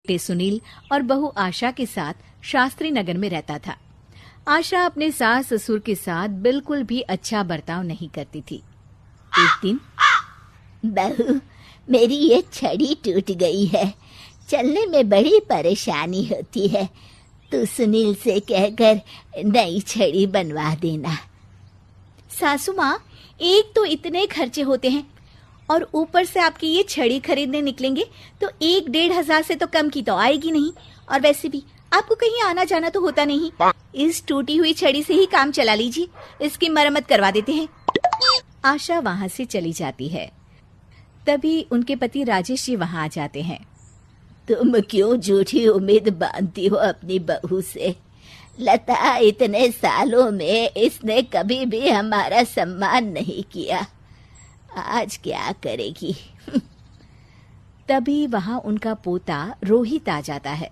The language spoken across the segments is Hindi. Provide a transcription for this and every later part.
बेटे सुनील और बहू आशा के साथ शास्त्री नगर में रहता था। आशा अपने सास ससुर के साथ बिल्कुल भी अच्छा बर्ताव नहीं करती थी। एक दिन, बहू, मेरी ये छड़ी टूट गई है, चलने में बड़ी परेशानी होती है। तू सुनील से कहकर नई छड़ी बनवा देना। सासू माँ, एक तो इतने खर्चे होते हैं और ऊपर से आपकी ये छड़ी खरीदने निकलेंगे तो 1-1.5 से तो कम की तो आएगी नहीं। और वैसे भी आपको कहीं आना जाना तो होता नहीं। इस टूटी हुई छड़ी से ही काम चला लीजिए, इसकी मरम्मत करवा देते हैं। आशा वहाँ से चली जाती है। तभी उनके पति राजेश जी वहाँ आ जाते हैं। तुम क्यों झूठी उम्मीद बांधती हो अपनी बहू से? लता इतने सालों में इसने कभी भी हमारा सम्मान नहीं किया, आज क्या करेगी? तभी वहाँ उनका पोता रोहित आ जाता है।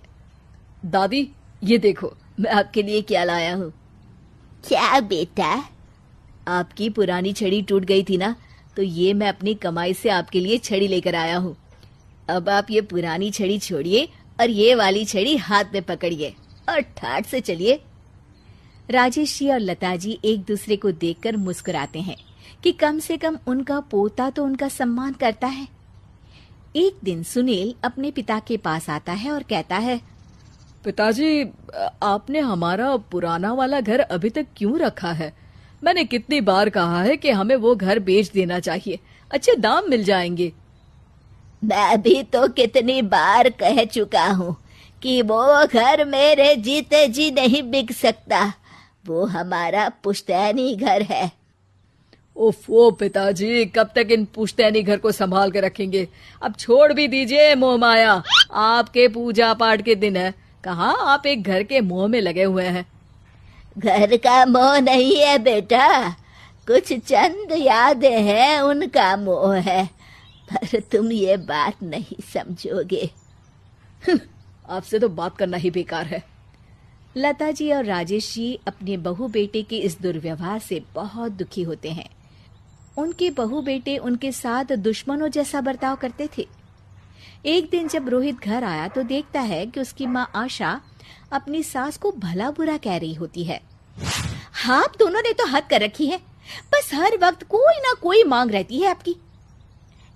दादी, ये देखो मैं आपके लिए क्या लाया हूँ। क्या बेटा? आपकी पुरानी छड़ी टूट गई थी ना, तो ये मैं अपनी कमाई से आपके लिए छड़ी लेकर आया हूँ। अब आप ये पुरानी छड़ी छोड़िए और ये वाली छड़ी हाथ में पकड़िए और ठाठ से चलिए। राजेश जी और लता जी एक दूसरे को देखकर मुस्कुराते हैं कि कम से कम उनका पोता तो उनका सम्मान करता है। एक दिन सुनील अपने पिता के पास आता है और कहता है, पिताजी, आपने हमारा पुराना वाला घर अभी तक क्यों रखा है? मैंने कितनी बार कहा है कि हमें वो घर बेच देना चाहिए, अच्छे दाम मिल जाएंगे। मैं भी तो कितनी बार कह चुका हूँ कि वो घर मेरे जीते जी नहीं बिक सकता, वो हमारा पुश्तैनी घर है। ओफो पिताजी, कब तक इन पुश्तैनी घर को संभाल के रखेंगे? अब छोड़ भी दीजिए मोह माया, आपके पूजा पाठ के दिन है, कहाँ आप एक घर के मोह में लगे हुए हैं। घर का मोह नहीं है बेटा, कुछ चंद यादें हैं, उनका मोह है, पर तुम ये बात नहीं समझोगे। आपसे तो बात करना ही बेकार है। लता जी और राजेश जी अपने बहू बेटे के इस दुर्व्यवहार से बहुत दुखी होते हैं। उनके बहू बेटे उनके साथ दुश्मनों जैसा बर्ताव करते थे। एक दिन जब रोहित घर आया तो देखता है कि उसकी माँ आशा अपनी सास को भला बुरा कह रही होती है। हाँ, आप दोनों ने तो हद कर रखी है, बस हर वक्त कोई ना कोई मांग रहती है आपकी।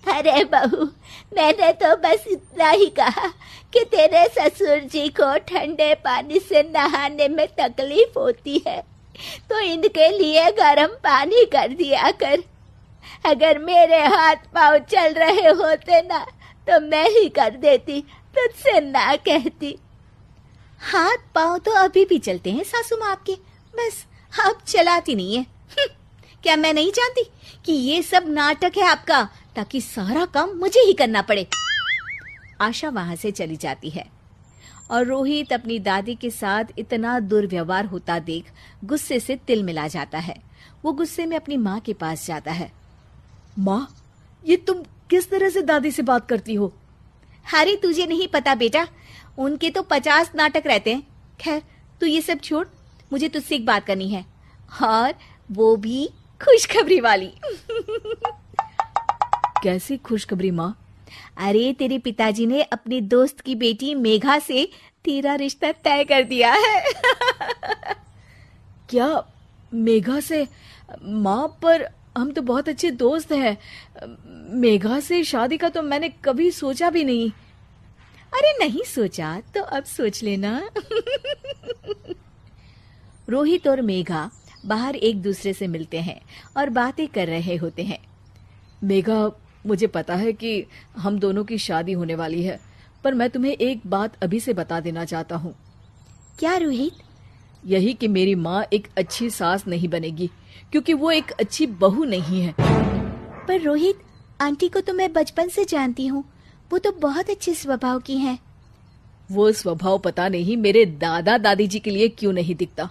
अरे बहू, मैंने तो बस इतना ही कहा कि तेरे ससुर जी को ठंडे पानी से नहाने में तकलीफ होती है, तो इनके लिए गर्म पानी कर दिया कर। अगर मेरे हाथ पांव चल रहे होते ना, तो मैं ही कर देती, तुझसे ना कहती। हाथ पांव तो अभी भी चलते हैं सासू माँ आपके, बस आप चलाती नहीं है। क्या मैं नहीं जानती कि ये सब नाटक है आपका, ताकि सारा काम मुझे ही करना पड़े। आशा वहां से चली जाती है और रोहित अपनी दादी के साथ इतना दुर्व्यवहार होता देख गुस्से से तिल मिला जाता है। वो गुस्से में अपनी माँ के पास जाता है। माँ, ये तुम किस तरह से दादी से बात करती हो? अरे तुझे नहीं पता बेटा, उनके तो 50 नाटक रहते हैं। खैर तू ये सब छोड़, मुझे तुझसे एक बात करनी है, और वो भी खुशखबरी वाली। कैसी खुशखबरी माँ? अरे तेरे पिताजी ने अपनी दोस्त की बेटी मेघा से तेरा रिश्ता तय कर दिया है। क्या मेघा से? माँ, पर हम तो बहुत अच्छे दोस्त हैं, मेघा से शादी का तो मैंने कभी सोचा भी नहीं। अरे नहीं सोचा तो अब सोच लेना। रोहित और मेघा बाहर एक दूसरे से मिलते हैं और बातें कर रहे होते हैं। मेघा, मुझे पता है कि हम दोनों की शादी होने वाली है, पर मैं तुम्हें एक बात अभी से बता देना चाहता हूँ। क्या रोहित? यही कि मेरी माँ एक अच्छी सास नहीं बनेगी, क्योंकि वो एक अच्छी बहू नहीं है। पर रोहित, आंटी को तो मैं बचपन से जानती हूँ, वो तो बहुत अच्छे स्वभाव की हैं। वो स्वभाव पता नहीं मेरे दादा दादी जी के लिए क्यों नहीं दिखता।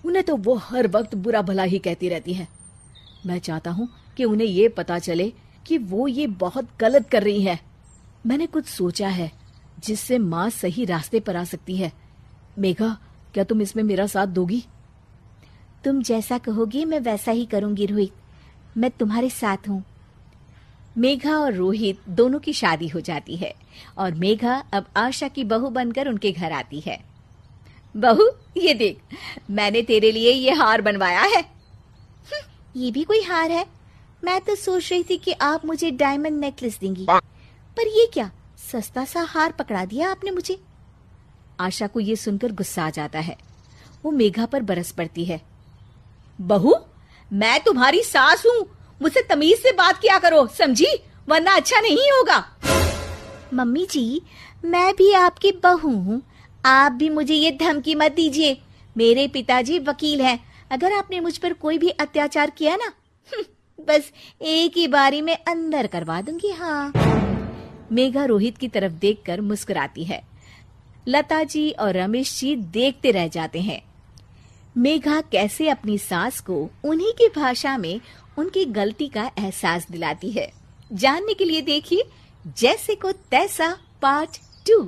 उन्हें तो वो हर वक्त बुरा भला ही कहती रहती है। मैं चाहता हूँ कि उन्हें ये पता चले कि वो ये बहुत गलत कर रही है। मैंने कुछ सोचा है जिससे माँ सही रास्ते पर आ सकती है। मेघा, क्या तुम इसमें मेरा साथ दोगी? तुम जैसा कहोगी मैं वैसा ही करूंगी रोहित, मैं तुम्हारे साथ हूँ। मेघा और रोहित दोनों की शादी हो जाती है और मेघा अब आशा की बहू बनकर उनके घर आती है। बहू, ये देख, मैंने तेरे लिए ये हार बनवाया है। ये भी कोई हार है? मैं तो सोच रही थी कि आप मुझे डायमंड नेकलेस देंगी, पर ये क्या सस्ता सा हार पकड़ा दिया आपने मुझे। आशा को ये सुनकर गुस्सा आ जाता है। वो मेघा पर बरस पड़ती है। बहू, मैं तुम्हारी सास हूँ, मुझसे तमीज से बात किया करो, समझी? वरना अच्छा नहीं होगा। मम्मी जी, मैं भी आपकी बहू हूँ, आप भी मुझे ये धमकी मत दीजिए। मेरे पिताजी वकील हैं, अगर आपने मुझ पर कोई भी अत्याचार किया ना, बस एक ही बारी में अंदर करवा दूंगी। हाँ। मेघा रोहित की तरफ देखकर मुस्कुराती है। लता जी और रमेश जी देखते रह जाते हैं। मेघा कैसे अपनी सास को उन्हीं की भाषा में उनकी गलती का एहसास दिलाती है, जानने के लिए देखिए जैसे को तैसा पार्ट 2।